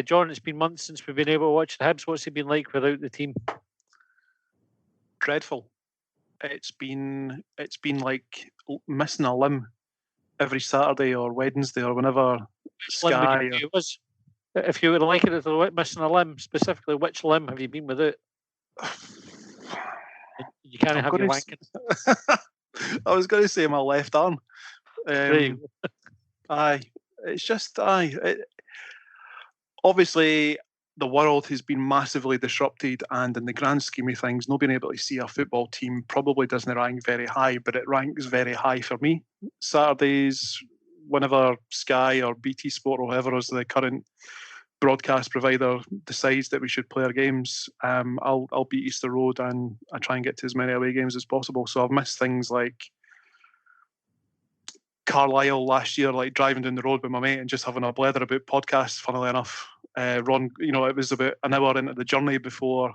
John, it's been months since we've been able to watch the Hibs. What's it been like without the team? Dreadful. It's been like missing a limb every Saturday or Wednesday or whenever Sky. It was. If you were liking it to missing a limb, specifically, which limb have you been without? You can't have your wanking. I was going to say my left arm. Aye, it's just obviously, the world has been massively disrupted, and in the grand scheme of things, not being able to see a football team probably doesn't rank very high, but it ranks very high for me. Saturdays, whenever Sky or BT Sport or whoever is the current broadcast provider decides that we should play our games, I'll beat Easter Road and I try and get to as many away games as possible. So I've missed things like Carlisle last year, like driving down the road with my mate and just having a blether about podcasts, funnily enough. Ron, it was about an hour into the journey before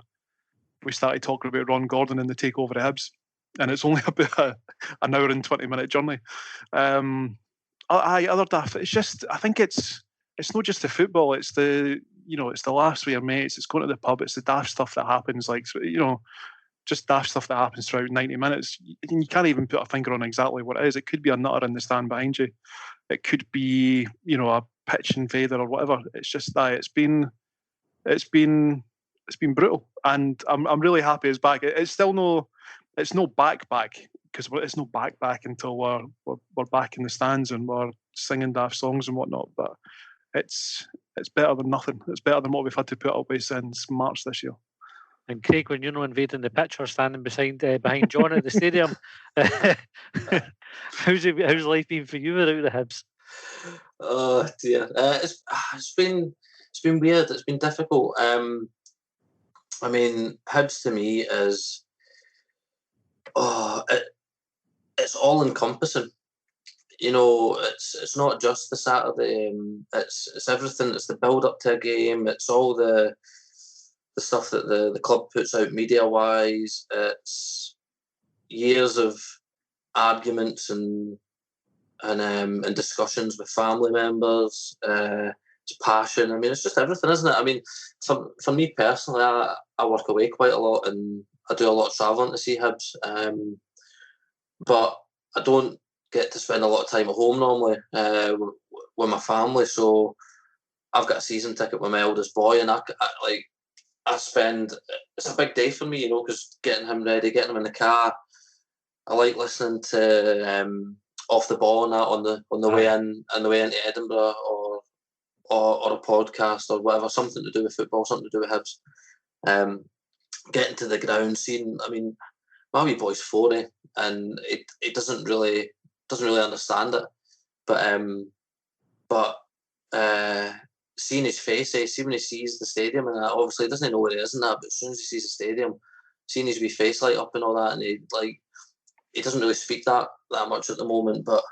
we started talking about Ron Gordon and the takeover of Hibs. And it's only about an hour and 20-minute journey. Other daft, it's just, I think it's not just the football, it's the laughs with your mates, it's going to the pub, it's the daft stuff that happens, just daft stuff that happens throughout 90 minutes. You can't even put a finger on exactly what it is. It could be a nutter in the stand behind you. It could be, a pitch invader or whatever. It's just that it's been brutal, and I'm really happy it's back. It's no back because it's no back until we're back in the stands and we're singing daft songs and whatnot. But it's better than nothing. It's better than what we've had to put up with since March this year. And Craig, when you're not invading the pitch or standing behind John at the stadium, how's life been for you without the Hibs? Oh dear, it's been weird. It's been difficult. I mean, Hibs to me is it's all encompassing. It's not just the Saturday. It's everything. It's the build up to a game. It's all the stuff that the club puts out media wise. It's years of arguments and discussions with family members. It's passion. I mean, it's just everything, isn't it? I mean, for me personally, I work away quite a lot and I do a lot of travelling to see Hibs. But I don't get to spend a lot of time at home normally with my family. So I've got a season ticket with my eldest boy, and I spend, it's a big day for me, because getting him ready, getting him in the car. I like listening to Off the Ball and that on the way in and the way into Edinburgh, or a podcast or whatever, something to do with football, something to do with Hibs. Getting to the ground, seeing. I mean, my wee boy's 40, and it doesn't really understand it, but seeing his face, see when he sees the stadium, and obviously he doesn't know where he is and that, but as soon as he sees the stadium, seeing his wee face light up and all that, and he doesn't really speak that much at the moment, but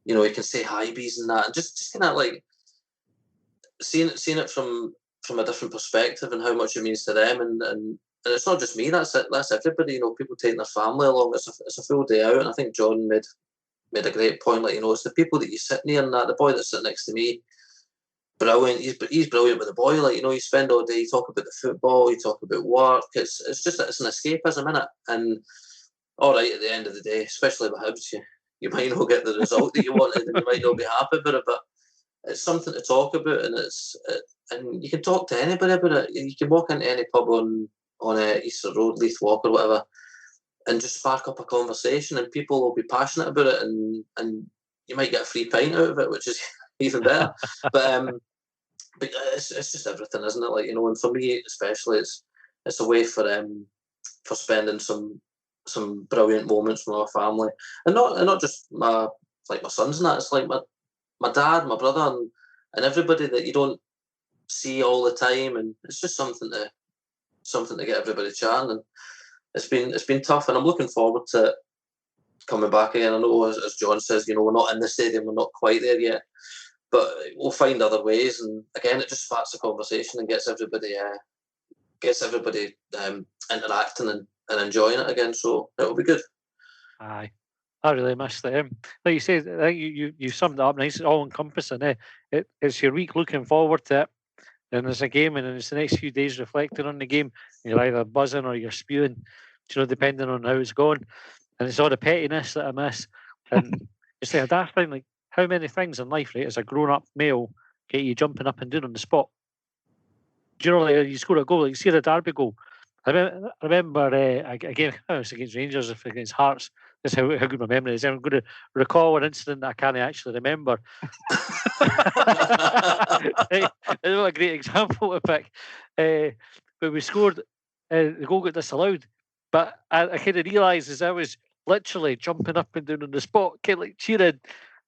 he can say Hibs and that, and just kind of like seeing it from a different perspective and how much it means to them, and it's not just me. That's everybody. People taking their family along. It's a full day out, and I think John made a great point. It's the people that you sit near, and that the boy that's sitting next to me, brilliant. He's brilliant with the boy. You spend all day, you talk about the football, you talk about work. It's an escapism, innit? And all right, at the end of the day, especially with Hibs, you might not get the result that you wanted, and you might not be happy about it, but it's something to talk about, and and you can talk to anybody about it. You can walk into any pub on Easter Road, Leith Walk or whatever, and just spark up a conversation, and people will be passionate about it, and you might get a free pint out of it, which is even better. but it's just everything, isn't it? And for me especially, it's a way for spending some brilliant moments with our family, and not just my sons and that. It's like my dad, my brother, and everybody that you don't see all the time, and it's just something to get everybody chatting. And it's been tough, and I'm looking forward to coming back again. I know, as John says, we're not in the stadium, we're not quite there yet, but we'll find other ways. And again, it just sparks a conversation and gets everybody interacting and enjoying it again. So it'll be good. Aye, I really miss them. Like you said, I think you summed it up nice. It's all encompassing. It's your week looking forward to it. and there's a game, and then it's the next few days reflecting on the game. You're either buzzing or you're spewing, depending on how it's going. And it's all the pettiness that I miss. And it's like a daft thing, like how many things in life, right, as a grown-up male, get you jumping up and down on the spot. Do you know, like you score a goal, like you see the Derby goal. I remember again, it was against Rangers, if against Hearts. That's how good my memory is. I'm going to recall an incident that I can't actually remember. It's not a great example to pick. But we scored, the goal got disallowed. But I kind of realised as I was literally jumping up and down on the spot, kind of like cheering,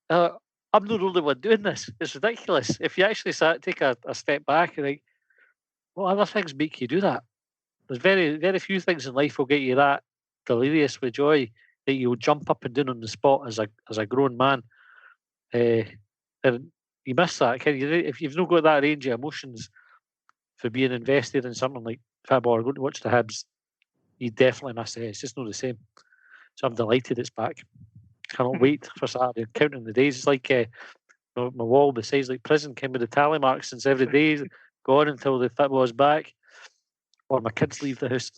I'm not the only one doing this. It's ridiculous. If you actually take a step back and think, what other things make you do that? There's very, very few things in life will get you that delirious with joy that you'll jump up and down on the spot as a grown man. And you miss that. If you've not got that range of emotions for being invested in something like football or going to watch the Hibs, you definitely miss it. It's just not the same. So I'm delighted it's back. Cannot wait for Saturday. Counting the days. It's like my wall besides like prison came with the tally marks since every day is gone until the football is back. Or my kids leave the house.